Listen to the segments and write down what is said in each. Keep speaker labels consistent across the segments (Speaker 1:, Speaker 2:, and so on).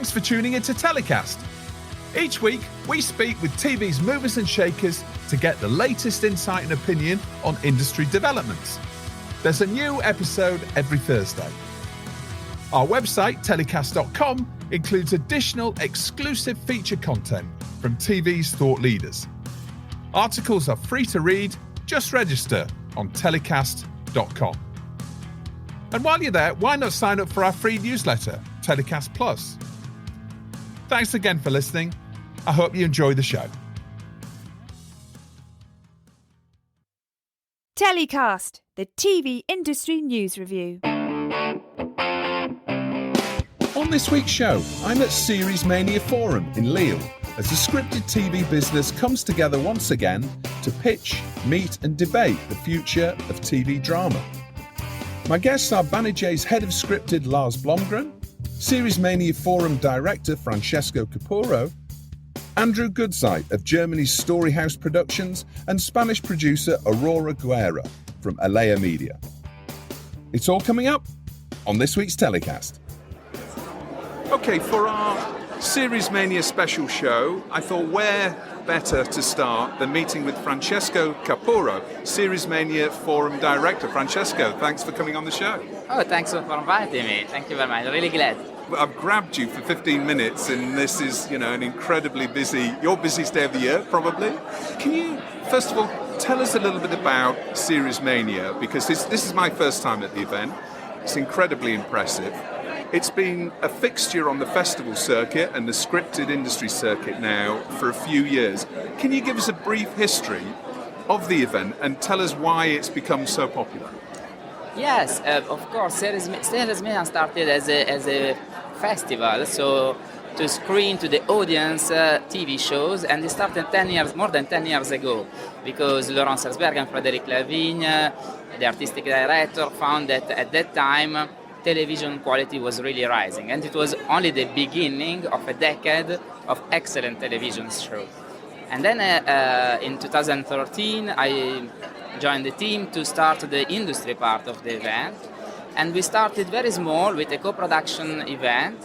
Speaker 1: Thanks for tuning into TellyCast. Each week, we speak with TV's movers and shakers to get the latest insight and opinion on industry developments. There's a new episode every Thursday. Our website, TellyCast.com, includes additional exclusive feature content from TV's thought leaders. Articles are free to read. Just register on TellyCast.com. And while you're there, why not sign up for our free newsletter, TellyCast Plus? Thanks again for listening. I hope you enjoy the show.
Speaker 2: TellyCast, the TV industry news review.
Speaker 1: On this week's show, I'm at Series Mania Forum in Lille as the scripted TV business comes together once again to pitch, meet and debate the future of TV drama. My guests are Banijay's head of scripted Lars Blomgren, Series Mania Forum director Franchesco Capurro, Andrew Gutzeit of Germany's Storyhouse Productions and Spanish producer Aurora Guerra from Alea Media. It's all coming up on this week's TellyCast. Okay, for our Series Mania Special show, I thought where better to start than meeting with Franchesco Capurro, Series Mania Forum Director. Francesco, thanks for coming on the show.
Speaker 3: Oh, thanks for inviting me. Thank you very much. Really glad.
Speaker 1: I've grabbed you for 15 minutes and this is, an incredibly busy, your busiest day of the year, probably. Can you, first of all, tell us a little bit about Series Mania? Because this is my first time at the event. It's incredibly impressive. It's been a fixture on the festival circuit and the scripted industry circuit now for a few years. Can you give us a brief history of the event and tell us why it's become so popular?
Speaker 3: Yes, of course. Series Mania started as a festival, so to screen to the audience TV shows, and it started more than 10 years ago, because Laurent Salzberg and Frédéric Lavigne, the artistic director, found that at that time television quality was really rising, and it was only the beginning of a decade of excellent television shows. And then in 2013, I joined the team to start the industry part of the event, and we started very small with a co-production event,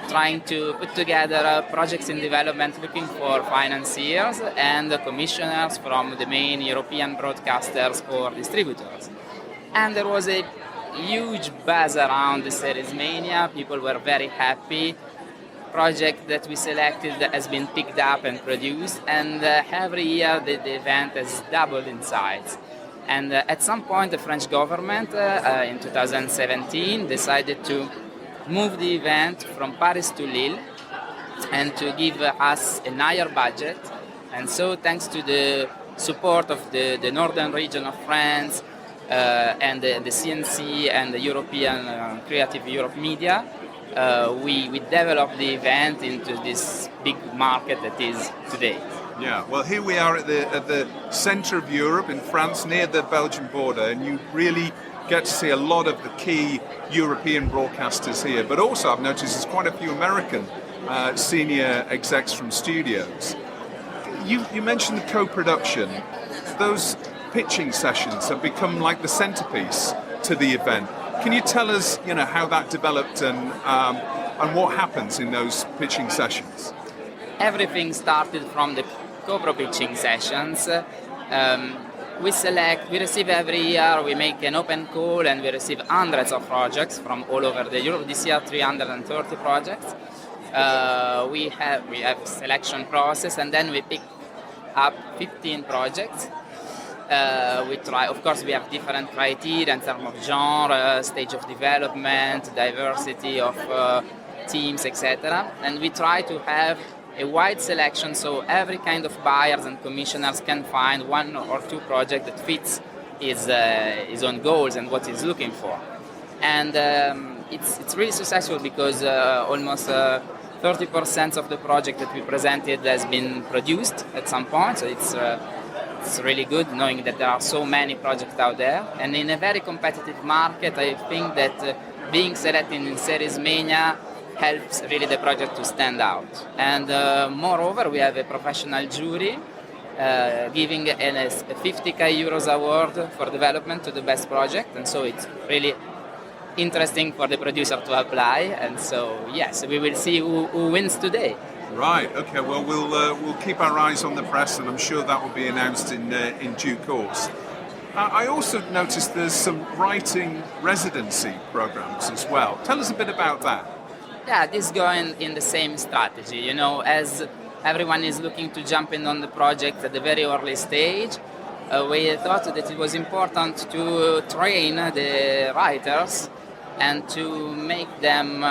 Speaker 3: trying to put together projects in development, looking for financiers and commissioners from the main European broadcasters or distributors. And there was a huge buzz around the Series Mania. People were very happy. Project that we selected has been picked up and produced, and every year the event has doubled in size. And at some point the French government in 2017 decided to move the event from Paris to Lille and to give us a higher budget. And so thanks to the support of the northern region of France, and the CNC and the European Creative Europe Media, we developed the event into this big market that is today.
Speaker 1: Yeah, well, here we are at the centre of Europe in France, near the Belgian border, and you really get to see a lot of the key European broadcasters here. But also, I've noticed there's quite a few American senior execs from studios. You mentioned the co-production. Those pitching sessions have become like the centerpiece to the event. Can you tell us, how that developed and what happens in those pitching sessions?
Speaker 3: Everything started from the co-pro pitching sessions. We receive every year, we make an open call and we receive hundreds of projects from all over the Europe. This year, 330 projects. We have selection process, and then we pick up 15 projects. We try, of course, we have different criteria in terms of genre, stage of development, diversity of teams, etc. And we try to have a wide selection so every kind of buyers and commissioners can find one or two projects that fits his own goals and what he's looking for. And it's really successful because almost 30% of the project that we presented has been produced at some point, so it's really good knowing that there are so many projects out there. And in a very competitive market, I think that being selected in Series Mania helps really the project to stand out. And moreover, we have a professional jury giving a 50k euros award for development to the best project. And so it's really interesting for the producer to apply. And so, yes, we will see who wins today.
Speaker 1: Right. Okay. Well, we'll keep our eyes on the press, and I'm sure that will be announced in due course. I also noticed there's some writing residency programs as well. Tell us a bit about that.
Speaker 3: Yeah, this is going in the same strategy. You know, as everyone is looking to jump in on the project at the very early stage, we thought that it was important to train the writers and to make them,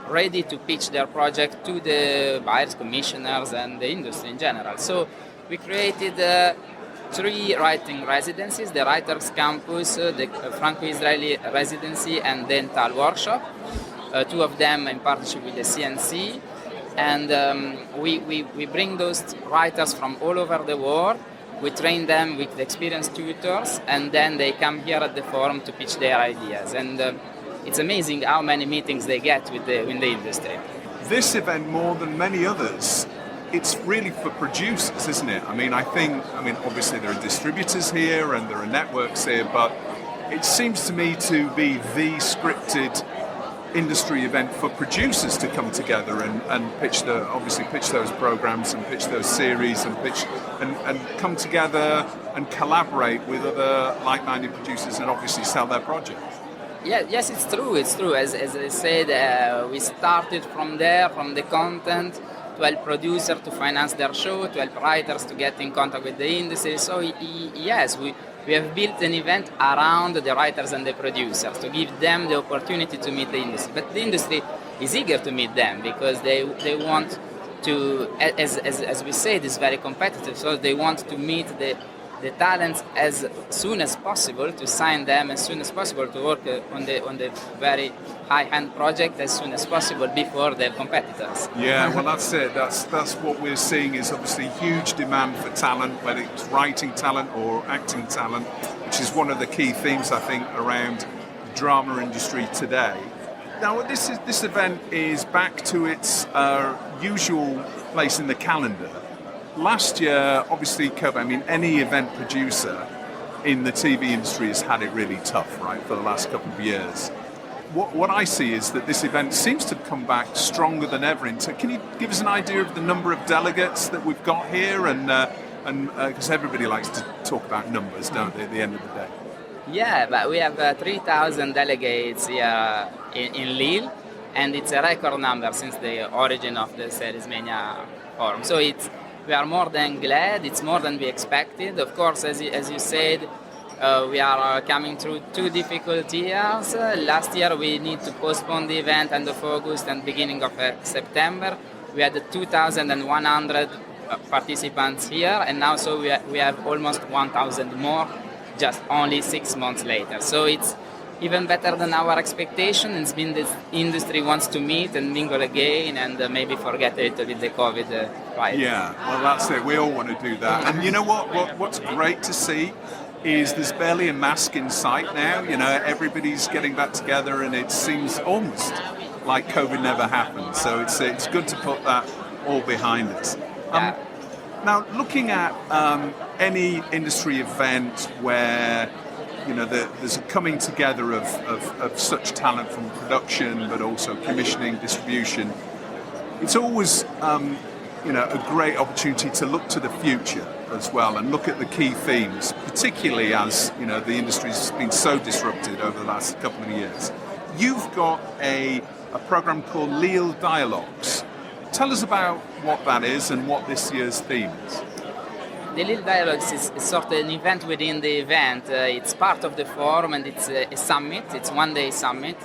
Speaker 3: ready to pitch their project to the buyers, commissioners, and the industry in general. So we created 3 writing residencies: the Writers Campus, the Franco-Israeli Residency, and Dental Workshop. 2 of them in partnership with the CNC. And we bring those writers from all over the world. We train them with experienced tutors, and then they come here at the forum to pitch their ideas. And it's amazing how many meetings they get with the industry.
Speaker 1: This event, more than many others, it's really for producers, isn't it? I mean, obviously there are distributors here and there are networks here, but it seems to me to be the scripted industry event for producers to come together and pitch those programs and pitch those series and come together and collaborate with other like-minded producers and obviously sell their projects.
Speaker 3: Yeah, yes, it's true. As I said, we started from there, from the content, to help producers to finance their show, to help writers to get in contact with the industry. So yes, we have built an event around the writers and the producers to give them the opportunity to meet the industry. But the industry is eager to meet them because they want to, as we said, it's very competitive. So they want to meet the talents as soon as possible, to sign them as soon as possible, to work on the very high-end project as soon as possible before their competitors.
Speaker 1: Yeah, well, that's it. That's what we're seeing is obviously huge demand for talent, whether it's writing talent or acting talent, which is one of the key themes, I think, around the drama industry today. Now, this event is back to its usual place in the calendar. Last year, obviously, COVID, any event producer in the TV industry has had it really tough, right, for the last couple of years. What I see is that this event seems to come back stronger than ever. Can you give us an idea of the number of delegates that we've got here? And because everybody likes to talk about numbers, don't they, at the end of the day?
Speaker 3: Yeah, but we have 3,000 delegates here in Lille, and it's a record number since the origin of the Series Mania Forum. So we are more than glad. It's more than we expected. Of course, as you said, we are coming through 2 difficult years. Last year we need to postpone the event end of August and beginning of September. We had 2,100 participants here, and now so we have almost 1,000 more just only 6 months later. So it's even better than our expectation. It's been this industry wants to meet and mingle again and maybe forget a little bit the COVID crisis.
Speaker 1: Yeah, well, that's it. We all want to do that. And you know what's great to see is there's barely a mask in sight now. You know, everybody's getting back together and it seems almost like COVID never happened. So it's good to put that all behind us. Now, looking at any industry event where there's a coming together of such talent from production, but also commissioning, distribution. It's always, a great opportunity to look to the future as well and look at the key themes, particularly as, the industry's been so disrupted over the last couple of years. You've got a program called Lille Dialogues. Tell us about what that is and what this year's theme is.
Speaker 3: The Lille Dialogues is sort of an event within the event. It's part of the forum and it's a summit. It's one-day summit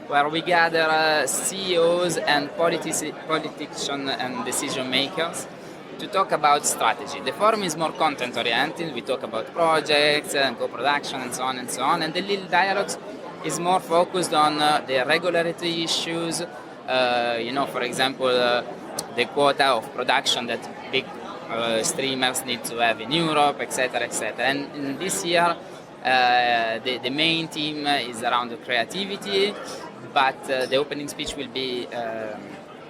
Speaker 3: where we gather CEOs and politicians and decision makers to talk about strategy. The forum is more content-oriented. We talk about projects and co-production and so on and so on. And the Lille Dialogues is more focused on the regulatory issues. For example, the quota of production that big streamers need to have in Europe, etc., etc. And in this year, the main theme is around the creativity, but the opening speech will be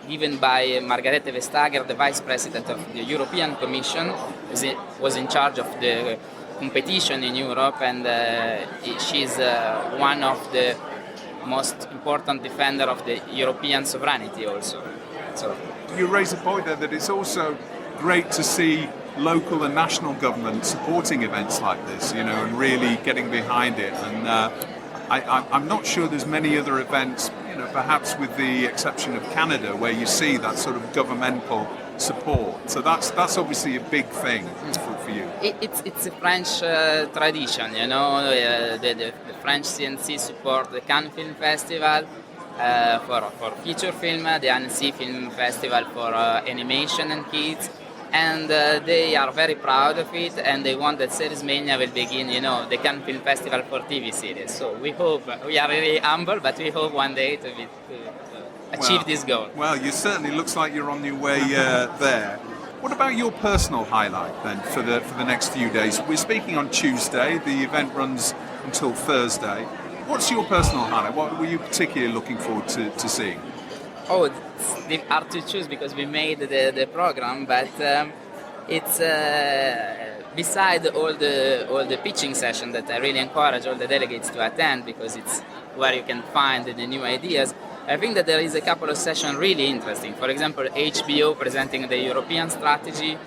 Speaker 3: given by Margrethe Vestager, the Vice President of the European Commission, who was in charge of the competition in Europe, and she's one of the most important defender of the European sovereignty also. So
Speaker 1: You raise a point there that it's also great to see local and national governments supporting events like this, you know, and really getting behind it. And I'm not sure there's many other events, you know, perhaps with the exception of Canada, where you see that sort of governmental support. So that's obviously a big thing for you.
Speaker 3: It's a French tradition, you know. The French CNC support the Cannes Film Festival for feature film, the Annecy Film Festival for animation and kids, and they are very proud of it, and they want that Series Mania will begin, you know, the Cannes Film Festival for TV series. So we hope, we are really humble, but we hope one day to achieve this goal.
Speaker 1: Well, you certainly looks like you're on your way there. What about your personal highlight then for the next few days? We're speaking on Tuesday. The event runs until Thursday. What's your personal highlight? What were you particularly looking forward to seeing?
Speaker 3: Oh, it's hard to choose because we made the program, but it's beside all the pitching session that I really encourage all the delegates to attend, because it's where you can find the new ideas. I think that there is a couple of sessions really interesting. For example, HBO presenting the European strategy.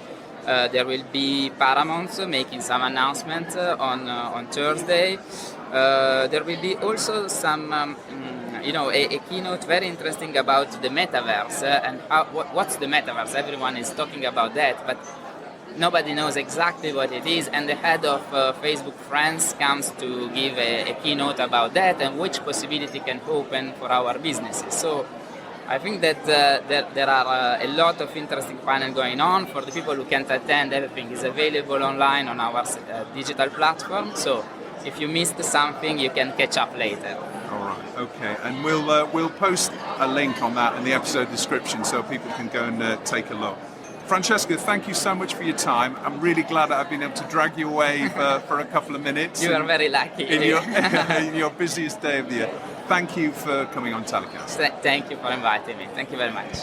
Speaker 3: There will be Paramount making some announcements on Thursday. There will be also some, a keynote very interesting about the metaverse and what's the metaverse. Everyone is talking about that, but nobody knows exactly what it is. And the head of Facebook France comes to give a keynote about that and which possibility can open for our businesses. So I think that there are a lot of interesting panels going on. For the people who can't attend, everything is available online on our digital platform. So if you missed something, you can catch up later.
Speaker 1: All right, okay, and we'll post a link on that in the episode description so people can go and take a look. Franchesco, thank you so much for your time. I'm really glad that I've been able to drag you away for a couple of minutes.
Speaker 3: You are very lucky.
Speaker 1: In your busiest day of the year. Thank you for coming on TellyCast.
Speaker 3: Thank you for inviting me. Thank you very much.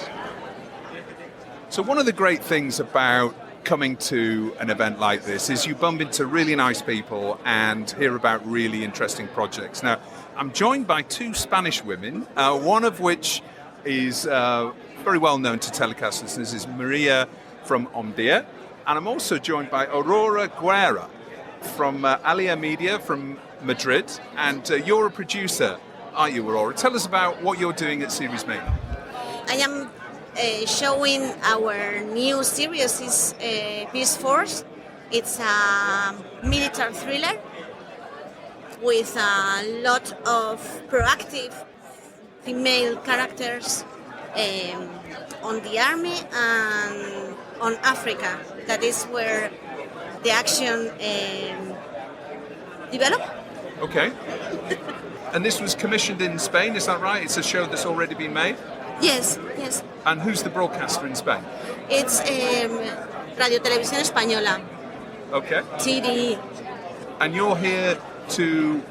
Speaker 1: So one of the great things about coming to an event like this is you bump into really nice people and hear about really interesting projects. Now, I'm joined by two Spanish women, one of which is very well known to TellyCast listeners, is Maria from Omdia, and I'm also joined by Aurora Guerra from Alea Media from Madrid, and you're a producer, aren't you, Aurora? Tell us about what you're doing at Series Mania.
Speaker 4: I am showing our new series, is Peace Force. It's a military thriller with a lot of proactive female characters on the army and on Africa. That is where the action developed.
Speaker 1: Okay. And this was commissioned in Spain, is that right? It's a show that's already been made?
Speaker 4: Yes.
Speaker 1: And who's the broadcaster in Spain?
Speaker 4: It's Radio Televisión Española.
Speaker 1: Okay.
Speaker 4: TDE.
Speaker 1: And you're here to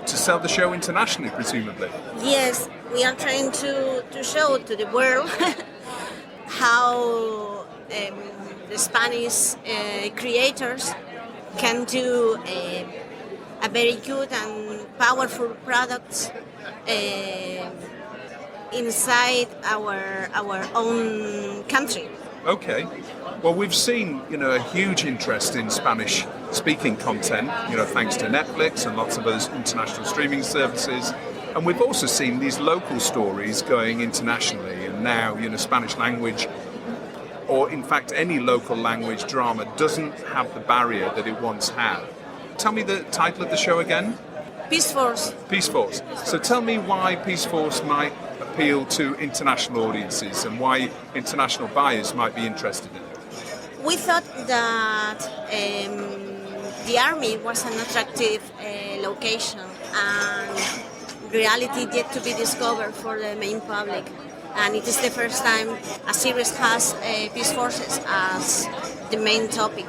Speaker 1: sell the show internationally, presumably?
Speaker 4: Yes, we are trying to show to the world how the Spanish creators can do a very good and powerful product inside our own country.
Speaker 1: Okay. Well, we've seen, a huge interest in Spanish-speaking content, thanks to Netflix and lots of other international streaming services. And we've also seen these local stories going internationally. And now, Spanish language, or in fact any local language drama, doesn't have the barrier that it once had. Tell me the title of the show again.
Speaker 4: Peace Force.
Speaker 1: Peace Force. So tell me why Peace Force might appeal to international audiences and why international buyers might be interested in it.
Speaker 4: We thought that the army was an attractive location and reality yet to be discovered for the main public. And it is the first time a series has peace forces as the main topic.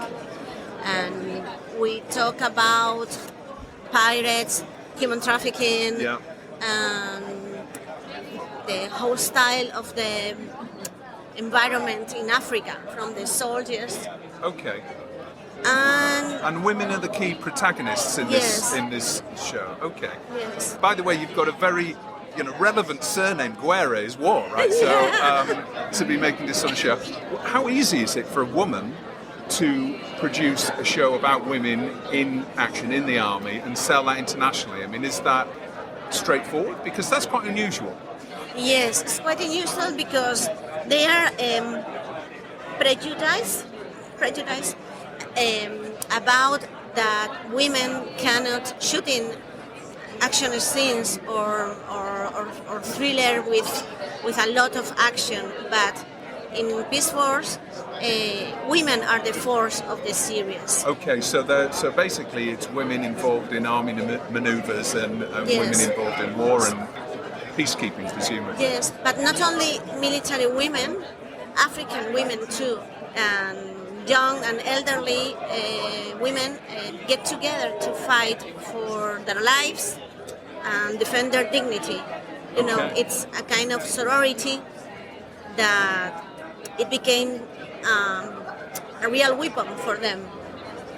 Speaker 4: And we talk about pirates, human trafficking, and the whole style of the environment in Africa, from the soldiers.
Speaker 1: Okay. And women are the key protagonists in this show. Okay.
Speaker 4: Yes.
Speaker 1: By the way, you've got a very relevant surname. Guerra is war, right? So to be making this sort of show, how easy is it for a woman to produce a show about women in action in the army and sell that internationally? I mean, is that straightforward? Because that's quite unusual.
Speaker 4: Yes, it's quite unusual because they are prejudiced about that women cannot shoot in action scenes or thriller with a lot of action, but in Peace Force, women are the force of the series.
Speaker 1: Okay, so basically it's women involved in army maneuvers and women involved in war and peacekeeping, presumably.
Speaker 4: Yes, but not only military women, African women too, and young and elderly women get together to fight for their lives and defend their dignity. You know, it's a kind of sorority that it became a real weapon for them.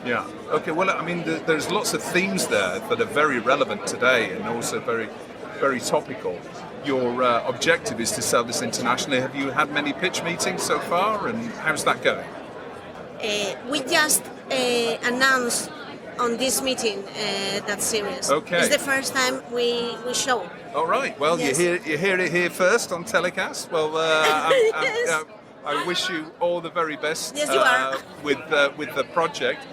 Speaker 1: Yeah. Okay. Well, I mean, there's lots of themes there that are very relevant today and also very, very topical. Your objective is to sell this internationally. Have you had many pitch meetings so far, and how's that going?
Speaker 4: We just announced on this meeting that series.
Speaker 1: Okay.
Speaker 4: It's the first time we show.
Speaker 1: All right. Well,
Speaker 4: Yes.
Speaker 1: you hear it here first on TellyCast. Well, I wish you all the very best
Speaker 4: Yes, you are.
Speaker 1: with the project.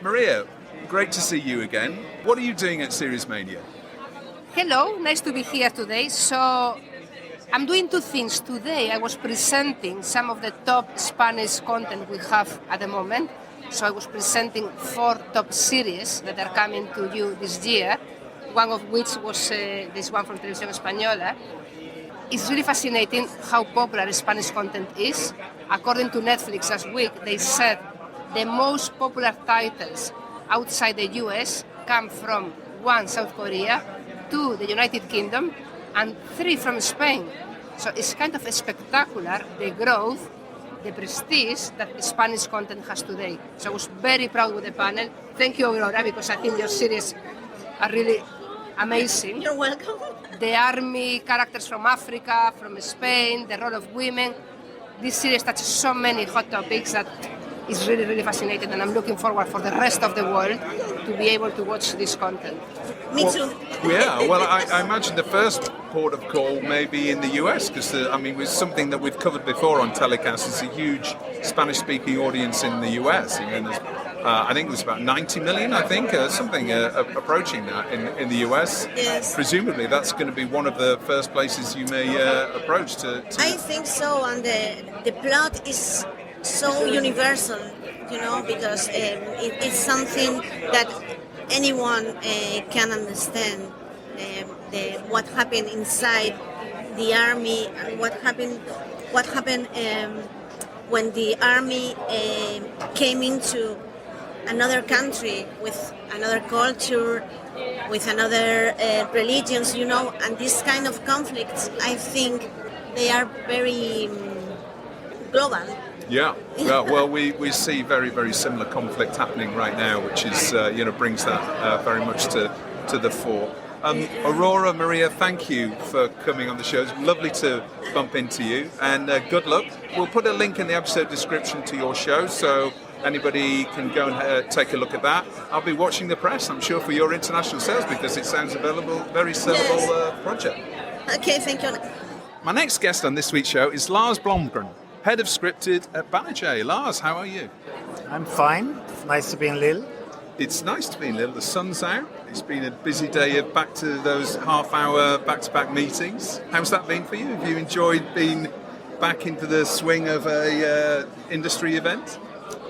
Speaker 1: Maria, great to see you again. What are you doing at Series Mania?
Speaker 5: Hello, nice to be here today. So I'm doing two things. Today I was presenting some of the top Spanish content we have at the moment. So I was presenting 4 top series that are coming to you this year, one of which was this one from Televisión Española. It's really fascinating how popular Spanish content is. According to Netflix last week, they said the most popular titles outside the US come from 1, South Korea, 2, the United Kingdom, and 3 from Spain. So it's kind of spectacular, the growth, the prestige that Spanish content has today. So I was very proud with the panel. Thank you, Aurora, because I think your series are really amazing.
Speaker 4: You're welcome.
Speaker 5: The army characters from Africa, from Spain, the role of women. This series touches so many hot topics that is really, really fascinating, and I'm looking forward for the rest of the world to be able to watch this content.
Speaker 4: Me too.
Speaker 1: Yeah, well, I imagine the first port of call may be in the US, because, it's something that we've covered before on TellyCast. It's a huge Spanish-speaking audience in the US. I think there's about 90 million, something approaching that in the US.
Speaker 4: Yes.
Speaker 1: Presumably that's going to be one of the first places you may approach to...
Speaker 4: I think so, and the plot is so universal, because it's something that anyone can understand. What happened inside the army and what happened when the army came into another country with another culture, with another religions, and these kind of conflicts, I think they are very global.
Speaker 1: Yeah. Well, we see very, very similar conflict happening right now, which is brings that very much to the fore. Aurora, Maria, thank you for coming on the show. It's lovely to bump into you, and good luck. We'll put a link in the episode description to your show, so anybody can go and take a look at that. I'll be watching the press, I'm sure, for your international sales, because it sounds very sellable project.
Speaker 4: Okay, thank you.
Speaker 1: My next guest on this week's show is Lars Blomgren, Head of Scripted at Banijay. Lars, how are you?
Speaker 6: I'm fine. It's nice to be in Lille.
Speaker 1: It's nice to be in Lille. The sun's out. It's been a busy day of back to those half-hour back-to-back meetings. How's that been for you? Have you enjoyed being back into the swing of a industry event?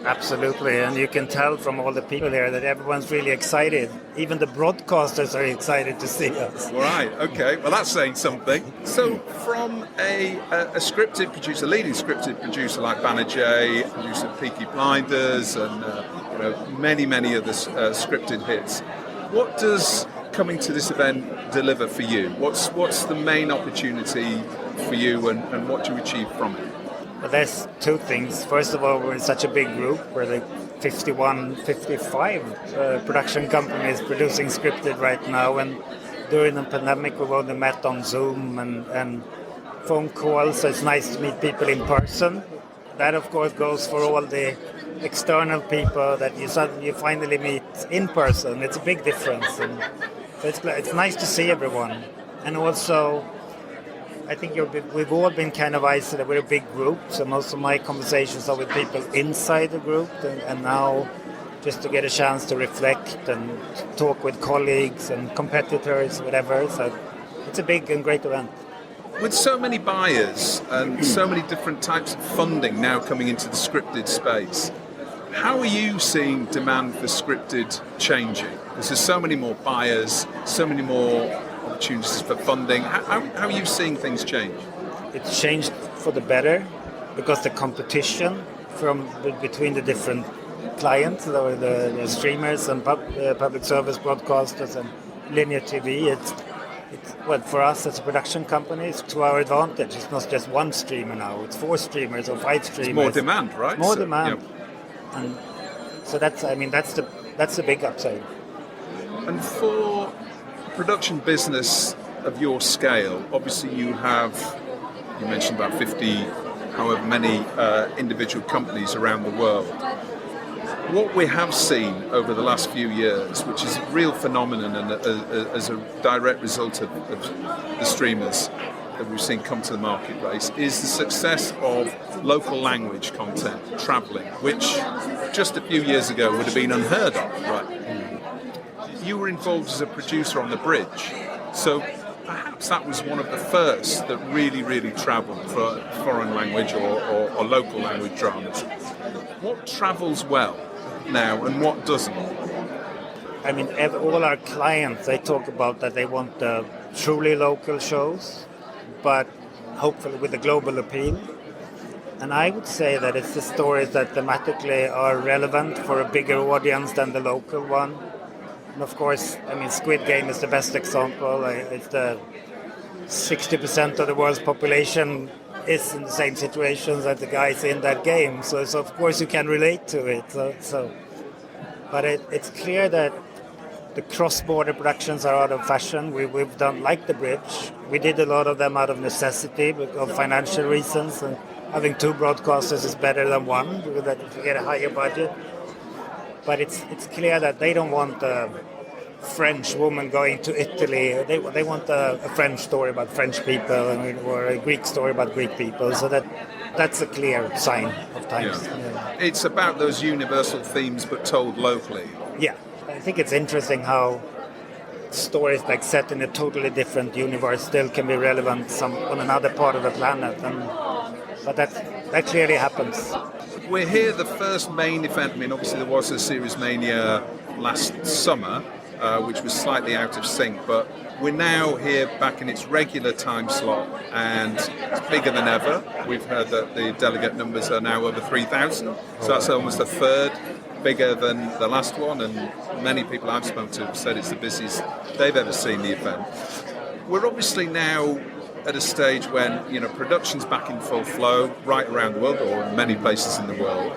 Speaker 6: Absolutely, and you can tell from all the people here that everyone's really excited. Even the broadcasters are excited to see us.
Speaker 1: Right, okay, well that's saying something. So from a scripted producer, leading scripted producer like Banijay, producer of Peaky Blinders and many other scripted hits, what does coming to this event deliver for you? What's the main opportunity for you and what do you achieve from it?
Speaker 6: Well, there's two things. First of all, we're such a big group. We're like 51, 55 production companies producing scripted right now, and during the pandemic we've only met on Zoom and phone calls, so it's nice to meet people in person. That of course goes for all the external people that you finally meet in person. It's a big difference, and so it's nice to see everyone. And also I think we've all been kind of isolated. We're a big group, so most of my conversations are with people inside the group, and now just to get a chance to reflect and talk with colleagues and competitors, whatever. So it's a big and great event.
Speaker 1: With so many buyers and so many different types of funding now coming into the scripted space, how are you seeing demand for scripted changing? Because there's so many more buyers, so many more opportunities for funding. How are you seeing things change?
Speaker 6: It's changed for the better because the competition between the different clients, the streamers and public service broadcasters and linear TV, it's well, for us as a production company, it's to our advantage. It's not just one streamer now; it's 4 streamers or 5 streamers.
Speaker 1: It's more demand, right?
Speaker 6: More demand, yeah. And so that's the big upside.
Speaker 1: And for production business of your scale, obviously you mentioned about 50, however many individual companies around the world. What we have seen over the last few years, which is a real phenomenon and as a direct result of the streamers that we've seen come to the marketplace, is the success of local language content travelling, which just a few years ago would have been unheard of. Right? You were involved as a producer on The Bridge, so perhaps that was one of the first that really travelled for foreign language or local language dramas. What travels well now and what doesn't?
Speaker 6: I mean, all our clients, they talk about that they want truly local shows, but hopefully with a global appeal. And I would say that it's the stories that thematically are relevant for a bigger audience than the local one. And of course, I mean, Squid Game is the best example. It's the 60% of the world's population is in the same situations as the guys in that game. So of course you can relate to it. But it's clear that the cross-border productions are out of fashion. We've done, like The Bridge, we did a lot of them out of necessity, of financial reasons. And having 2 broadcasters is better than 1 because you get a higher budget. But it's clear that they don't want a French woman going to Italy. They want a French story about French people, or a Greek story about Greek people. So that's a clear sign of times.
Speaker 1: Yeah. It's about those universal themes but told locally.
Speaker 6: Yeah, I think it's interesting how stories like set in a totally different universe still can be relevant on another part of the planet. But that clearly happens.
Speaker 1: We're here, the first main event. I mean, obviously there was a Series Mania last summer, which was slightly out of sync, but we're now here back in its regular time slot, and it's bigger than ever. We've heard that the delegate numbers are now over 3,000, so that's almost a third bigger than the last one, and many people I've spoken to have said it's the busiest they've ever seen the event. We're obviously now at a stage when production's back in full flow right around the world, or in many places in the world.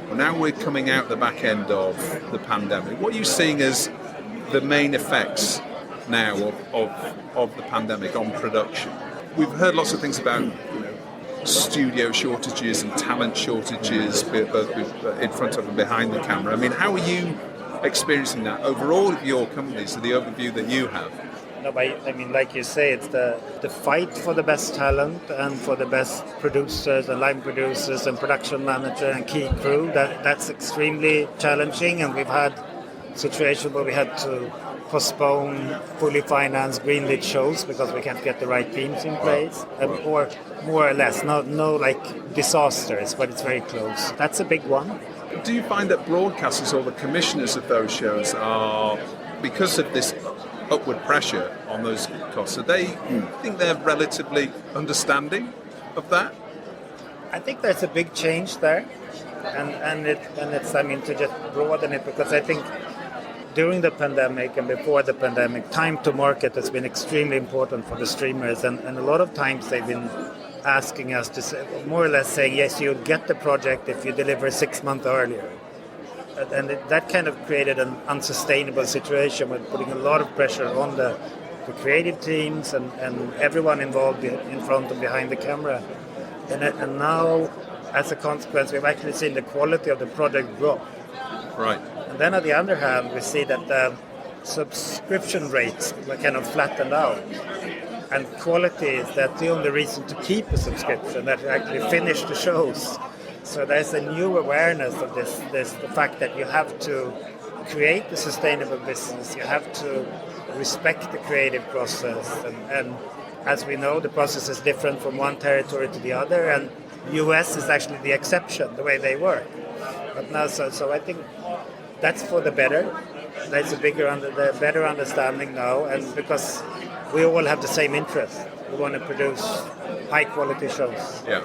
Speaker 1: Well, now we're coming out the back end of the pandemic. What are you seeing as the main effects now of the pandemic on production? We've heard lots of things about studio shortages and talent shortages, both in front of and behind the camera. I mean, how are you experiencing that over all of your companies, the overview that you have?
Speaker 6: No, I mean, like you say, it's the fight for the best talent and for the best producers and line producers and production manager and key crew. That's extremely challenging, and we've had situations where we had to postpone fully financed greenlit shows because we can't get the right teams in place, or more or less, no like disasters, but it's very close. That's a big one.
Speaker 1: Do you find that broadcasters or the commissioners of those shows are, because of this upward pressure on those costs, think they're relatively understanding of that?
Speaker 6: I think there's a big change there, and it's, I mean, to just broaden it, because I think during the pandemic and before the pandemic, time to market has been extremely important for the streamers, and a lot of times they've been asking us to say, more or less saying, yes, you'll get the project if you deliver 6 months earlier. that kind of created an unsustainable situation with putting a lot of pressure on the creative teams and everyone involved in front and behind the camera. And now, as a consequence, we've actually seen the quality of the product drop.
Speaker 1: Right.
Speaker 6: And then on the other hand, we see that the subscription rates were kind of flattened out. And quality is that the only reason to keep a subscription, that you actually finish the shows. So there's a new awareness of this the fact that you have to create a sustainable business, you have to respect the creative process. And as we know, the process is different from one territory to the other, and US is actually the exception, the way they work. But now, so I think that's for the better. There's a better understanding now, and because we all have the same interest. We want to produce high-quality shows.
Speaker 1: Yeah.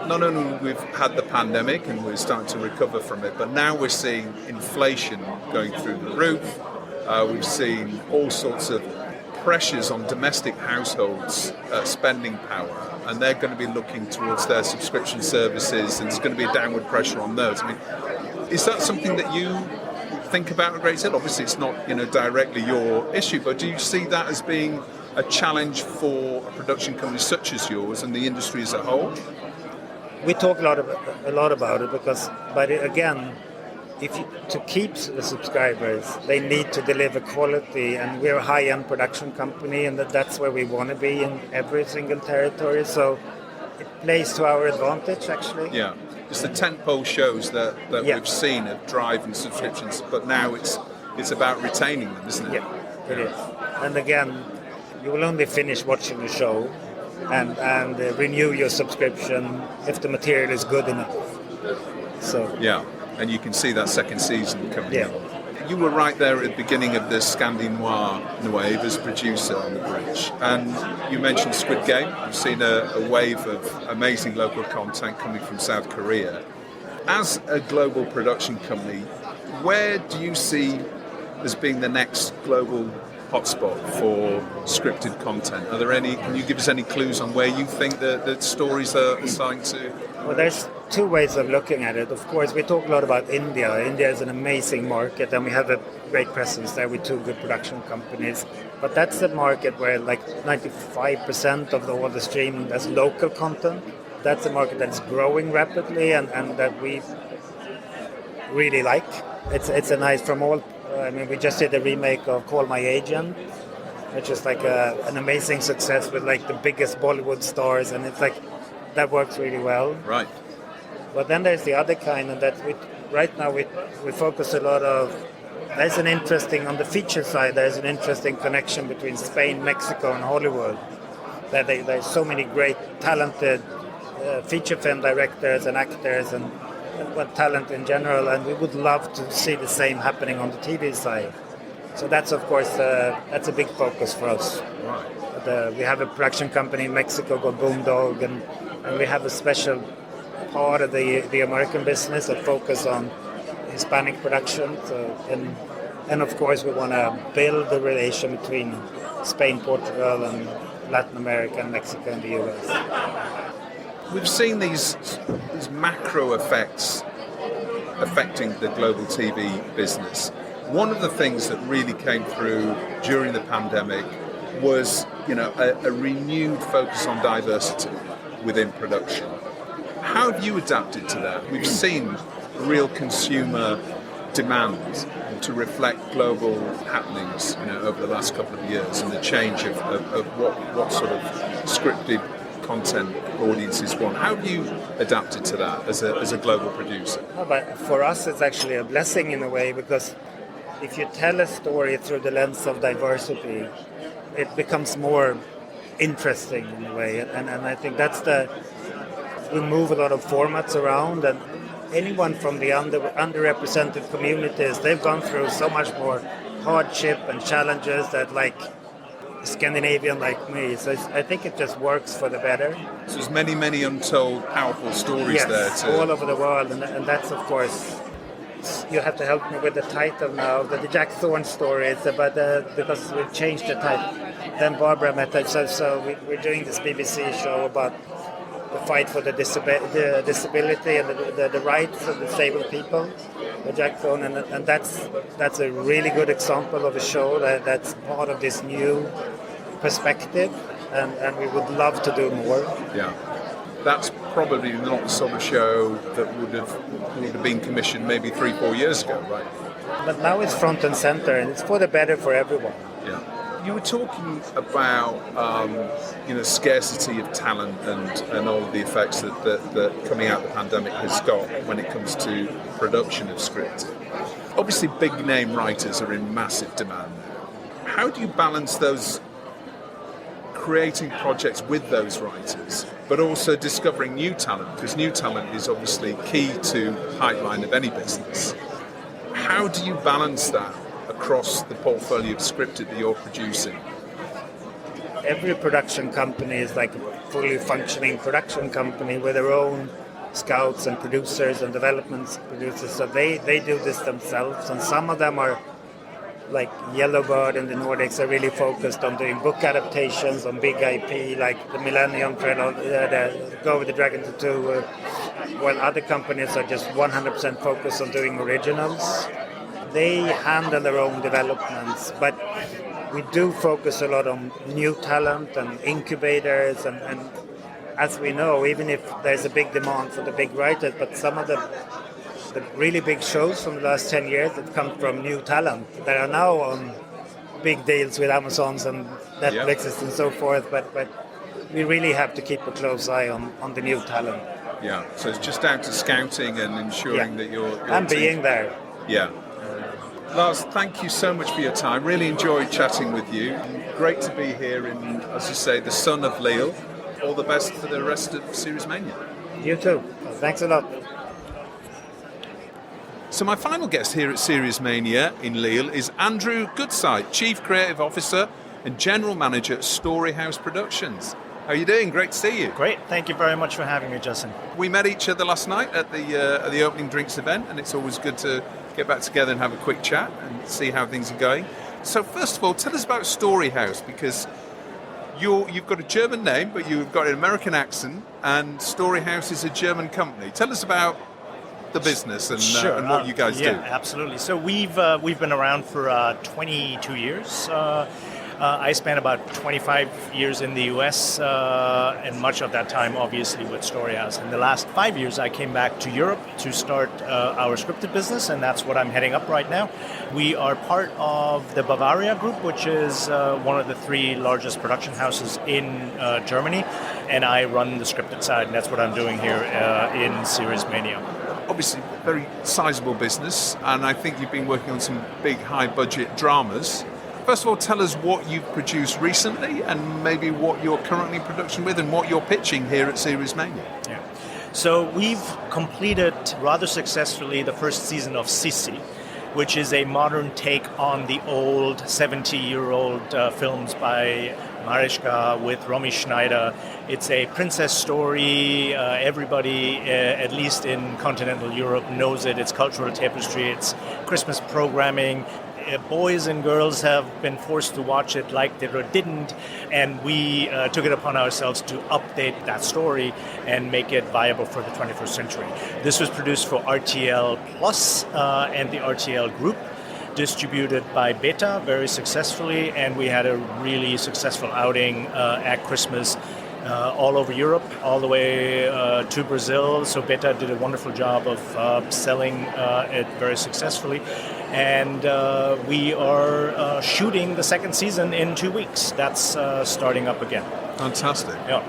Speaker 1: Not only we've had the pandemic and we're starting to recover from it, but now we're seeing inflation going through the roof. We've seen all sorts of pressures on domestic households' spending power, and they're going to be looking towards their subscription services, and there's going to be a downward pressure on those. I mean, is that something that you think about a great deal? Obviously, it's not directly your issue, but do you see that as being a challenge for a production company such as yours and the industry as a whole?
Speaker 6: We talk a lot about it but again, to keep the subscribers, they need to deliver quality, and we're a high-end production company, and that's where we want to be in every single territory. So it plays to our advantage, actually.
Speaker 1: Yeah. It's the tentpole shows that we've seen of drive and subscriptions, but now it's about retaining them, isn't it?
Speaker 6: Yeah, it is. And again, you will only finish watching the show and renew your subscription if the material is good enough. So
Speaker 1: yeah, and you can see that second season coming.
Speaker 6: Yeah.
Speaker 1: You were right there at the beginning of the Scandinois wave as producer on the bridge, and you mentioned Squid Game. I've seen a wave of amazing local content coming from South Korea. As a global production company, where do you see as being the next global hotspot for scripted content? Are there any? Can you give us any clues on where you think the stories are starting to?
Speaker 6: Well, there's two ways of looking at it. Of course, we talk a lot about India. India is an amazing market, and we have a great presence there with two good production companies. But that's a market where like 95% of all the streaming is local content. That's a market that's growing rapidly, and that we really like. It's a nice from all. I mean, we just did a remake of Call My Agent, which is like an amazing success with like the biggest Bollywood stars, and it's like that works really well.
Speaker 1: Right.
Speaker 6: But then there's the other kind, and that right now we focus a lot of. There's an interesting on the feature side. There's an interesting connection between Spain, Mexico, and Hollywood. There's so many great, talented feature film directors and actors and talent in general, and we would love to see the same happening on the TV side. So that's of course that's a big focus for us.
Speaker 1: Right.
Speaker 6: We have a production company in Mexico called Boomdog, and we have a special part of the American business that focus on Hispanic production. And of course we want to build the relation between Spain, Portugal, and Latin America, and Mexico, and the US.
Speaker 1: We've seen these macro effects affecting the global TV business. One of the things that really came through during the pandemic was, a renewed focus on diversity within production. How have you adapted to that? We've seen real consumer demand to reflect global happenings, over the last couple of years, and the change of what sort of scripted content audiences want. How have you adapted to that as a global producer?
Speaker 6: But for us, it's actually a blessing in a way, because if you tell a story through the lens of diversity, it becomes more interesting in a way. And I think that's we move a lot of formats around, and anyone from the underrepresented communities, they've gone through so much more hardship and challenges that like Scandinavian like me. So I think it just works for the better.
Speaker 1: So there's many untold powerful stories there too.
Speaker 6: All over the world, and that's of course, you have to help me with the title now. The Jack Thorne story is about because we've changed the title. Then Barbara met us, so we're doing this BBC show about the fight for the disability and the rights of disabled people. a Jackphone, and that's a really good example of a show that's part of this new perspective, and we would love to do more.
Speaker 1: Yeah. That's probably not the sort of show that would have been commissioned maybe 3-4 years ago, right?
Speaker 6: But now it's front and center, and it's for the better for everyone.
Speaker 1: Yeah. You were talking about scarcity of talent and all of the effects that coming out of the pandemic has got when it comes to production of script. Obviously, big name writers are in massive demand now. How do you balance those creating projects with those writers, but also discovering new talent? Because new talent is obviously key to pipeline of any business. How do you balance that across the portfolio of scripted that you're producing?
Speaker 6: Every production company is like a fully functioning production company with their own scouts and producers and development producers. So they do this themselves, and some of them are like Yellowbird in the Nordics are really focused on doing book adaptations on big IP, like the Millennium Trilogy, the Go with the Dragon Tattoo, while other companies are just 100% focused on doing originals. They handle their own developments, but we do focus a lot on new talent and incubators, and as we know, even if there's a big demand for the big writers, but some of the really big shows from the last 10 years have come from new talent that are now on big deals with Amazons and Netflixes and so forth, but we really have to keep a close eye on the new talent.
Speaker 1: Yeah, so it's just down to scouting and ensuring that you're
Speaker 6: and being there.
Speaker 1: Yeah. Lars, thank you so much for your time. Really enjoyed chatting with you. Great to be here in, as you say, the sun of Lille. All the best for the rest of Series Mania.
Speaker 6: You too. Thanks a lot.
Speaker 1: So my final guest here at Series Mania in Lille is Andrew Gutzeit, Chief Creative Officer and General Manager at Storyhouse Productions. How are you doing? Great to see you.
Speaker 7: Great. Thank you very much for having me, Justin.
Speaker 1: We met each other last night at the opening drinks event, and it's always good to get back together and have a quick chat and see how things are going. So first of all, tell us about Storyhouse, because you've got a German name, but you've got an American accent, and Storyhouse is a German company. Tell us about the business and what you guys do.
Speaker 7: Yeah, absolutely. So we've been around for 22 years. I spent about 25 years in the US, and much of that time, obviously, with Storyhouse. In the last 5 years, I came back to Europe to start our scripted business, and that's what I'm heading up right now. We are part of the Bavaria Group, which is one of the 3 largest production houses in Germany, and I run the scripted side, and that's what I'm doing here in Series Mania.
Speaker 1: Obviously, very sizable business, and I think you've been working on some big, high-budget dramas. First of all, tell us what you've produced recently and maybe what you're currently in production with and what you're pitching here at Series Mania.
Speaker 7: Yeah. So we've completed rather successfully the first season of Sissi, which is a modern take on the old 70-year-old films by Marischka with Romy Schneider. It's a princess story. Everybody, at least in continental Europe, knows it. It's cultural tapestry. It's Christmas programming. Boys and girls have been forced to watch it, liked it or didn't, and we took it upon ourselves to update that story and make it viable for the 21st century. This was produced for RTL Plus and the RTL Group, distributed by Beta very successfully, and we had a really successful outing at Christmas all over Europe, all the way to Brazil. So Beta did a wonderful job of selling it very successfully. And we are shooting the second season in 2 weeks. That's starting up again.
Speaker 1: Fantastic.
Speaker 7: Yeah.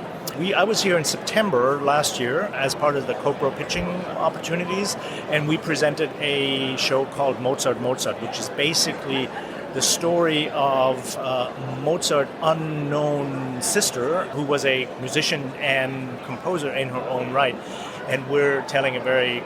Speaker 7: I was here in September last year as part of the co-pro pitching opportunities, and we presented a show called Mozart, which is basically the story of Mozart's unknown sister, who was a musician and composer in her own right. And we're telling a very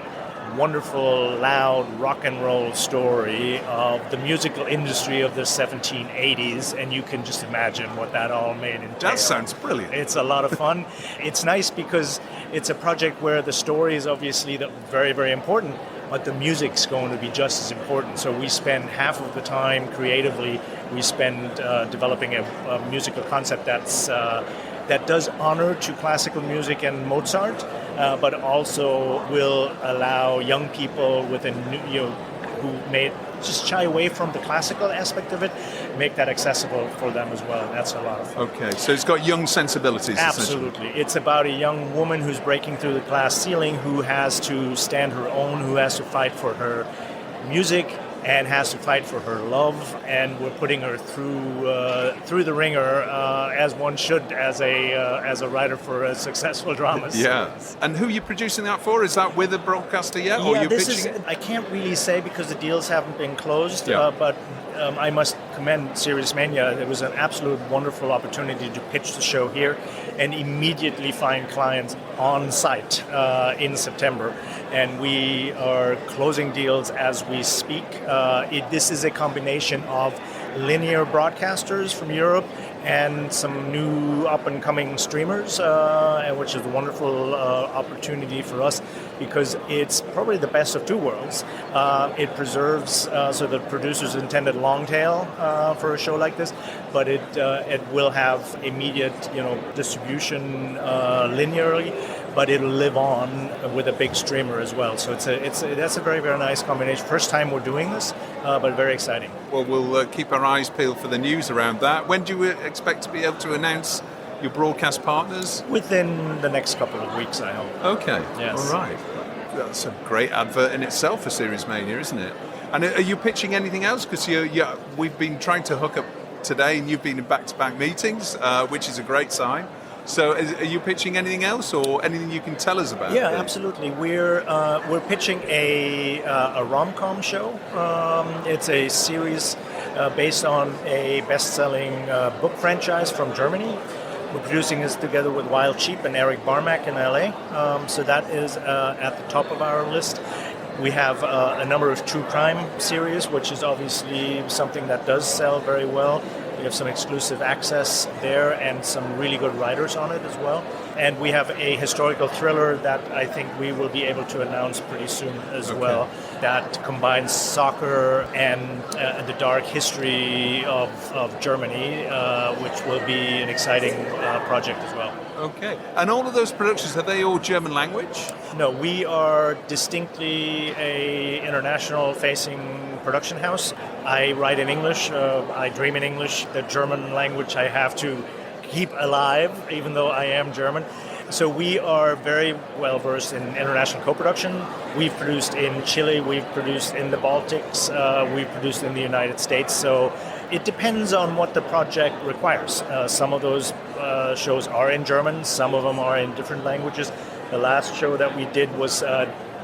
Speaker 7: wonderful, loud rock and roll story of the musical industry of the 1780s, and you can just imagine what that all made entail.
Speaker 1: That sounds brilliant.
Speaker 7: It's a lot of fun. It's nice because it's a project where the story is obviously very, very important, but the music's going to be just as important. So we spend half of the time creatively, we spend developing a musical concept that does honor to classical music and Mozart, but also will allow young people with a new, who may just shy away from the classical aspect of it, make that accessible for them as well. That's a lot of fun.
Speaker 1: Okay, so it's got young sensibilities.
Speaker 7: Absolutely. It's about a young woman who's breaking through the glass ceiling, who has to stand her own, who has to fight for her music and has to fight for her love, and we're putting her through the ringer, as one should as a writer for a successful drama.
Speaker 1: Yeah. And who are you producing that for? Is that with a broadcaster yet, or are you pitching it?
Speaker 7: I can't really say because the deals haven't been closed,
Speaker 1: Yeah.
Speaker 7: but I must commend Series Mania. It was an absolute wonderful opportunity to pitch the show here and immediately find clients on site in September. And we are closing deals as we speak. This is a combination of linear broadcasters from Europe and some new up-and-coming streamers, which is a wonderful opportunity for us because it's probably the best of two worlds. It preserves, so the producers intended long tail for a show like this, but it will have immediate, distribution linearly, but it'll live on with a big streamer as well. So that's a very, very nice combination. First time we're doing this, but very exciting.
Speaker 1: Well, we'll keep our eyes peeled for the news around that. When do you expect to be able to announce your broadcast partners?
Speaker 7: Within the next couple of weeks, I hope.
Speaker 1: Okay,
Speaker 7: Yes.
Speaker 1: all right. That's a great advert in itself for Series Mania, isn't it? And are you pitching anything else? Because we've been trying to hook up today, and you've been in back-to-back meetings, which is a great sign. So, are you pitching anything else, or anything you can tell us about?
Speaker 7: Yeah, absolutely. We're pitching a rom-com show. It's a series based on a best-selling book franchise from Germany. We're producing this together with Wild Sheep and Eric Barmack in LA. So that is at the top of our list. We have a number of true crime series, which is obviously something that does sell very well. We have some exclusive access there and some really good writers on it as well. And we have a historical thriller that I think we will be able to announce pretty soon as well, that combines soccer and the dark history of Germany, which will be an exciting project as well.
Speaker 1: Okay. And all of those productions, are they all German language?
Speaker 7: No, we are distinctly a international facing production house. I write in English, I dream in English. The German language I have to keep alive, even though I am German. So we are very well versed in international co-production. We've produced in Chile, we've produced in the Baltics, we've produced in the United States. So it depends on what the project requires. Some of those shows are in German, some of them are in different languages. The last show that we did was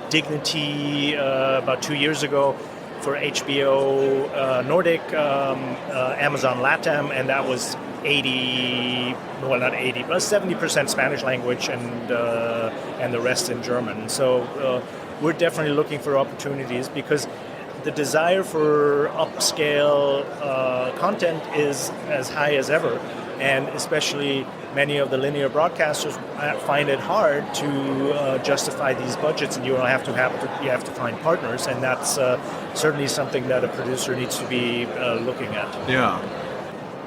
Speaker 7: Dignity about 2 years ago for HBO Nordic, Amazon LATAM, and that was 70% Spanish language and the rest in German. So we're definitely looking for opportunities because the desire for upscale content is as high as ever, and especially many of the linear broadcasters find it hard to justify these budgets, and you have to find partners, and that's certainly something that a producer needs to be looking at.
Speaker 1: Yeah.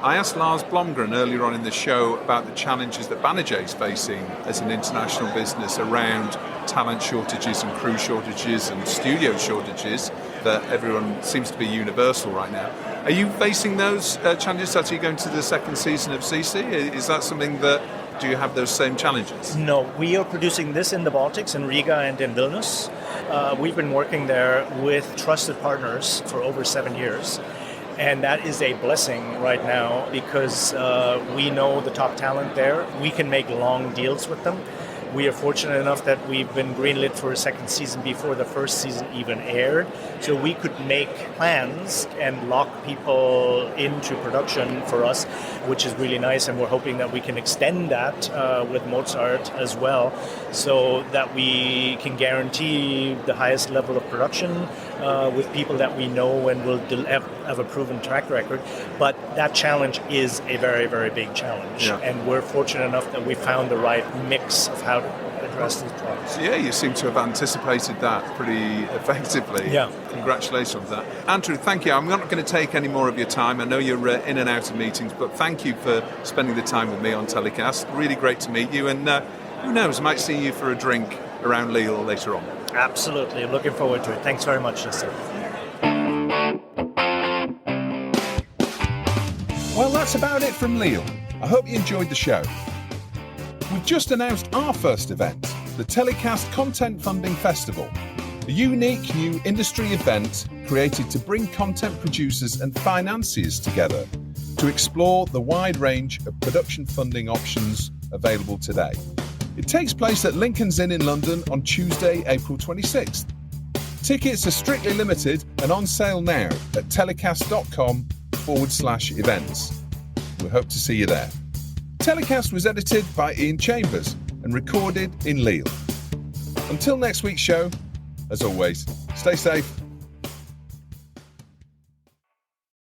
Speaker 1: I asked Lars Blomgren earlier on in the show about the challenges that Banijay is facing as an international business around talent shortages and crew shortages and studio shortages that everyone seems to be universal right now. Are you facing those challenges as you go into the second season of CC? Is that something that, do you have those same challenges?
Speaker 7: No, we are producing this in the Baltics, in Riga and in Vilnius. We've been working there with trusted partners for over 7 years. And that is a blessing right now because we know the top talent there. We can make long deals with them. We are fortunate enough that we've been greenlit for a second season before the first season even aired. So we could make plans and lock people into production for us, which is really nice. And we're hoping that we can extend that with Mozart as well, so that we can guarantee the highest level of production with people that we know and will have a proven track record. But that challenge is a very, very big challenge.
Speaker 1: Yeah.
Speaker 7: And we're fortunate enough that we found the right mix of how to
Speaker 6: interesting talks.
Speaker 1: So, yeah, you seem to have anticipated that pretty effectively.
Speaker 7: Yeah.
Speaker 1: Congratulations on that. Andrew, thank you. I'm not going to take any more of your time. I know you're in and out of meetings, but thank you for spending the time with me on TellyCast. Really great to meet you, and who knows, might see you for a drink around Lille later on.
Speaker 7: Absolutely. Looking forward to it. Thanks very much, Justin.
Speaker 1: Well, that's about it from Lille. I hope you enjoyed the show. We've just announced our first event, the TellyCast Content Funding Festival, a unique new industry event created to bring content producers and financiers together to explore the wide range of production funding options available today. It takes place at Lincoln's Inn in London on Tuesday, April 26th. Tickets are strictly limited and on sale now at telecast.com/events. We hope to see you there. TellyCast was edited by Ian Chambers and recorded in Lille. Until next week's show, as always, stay safe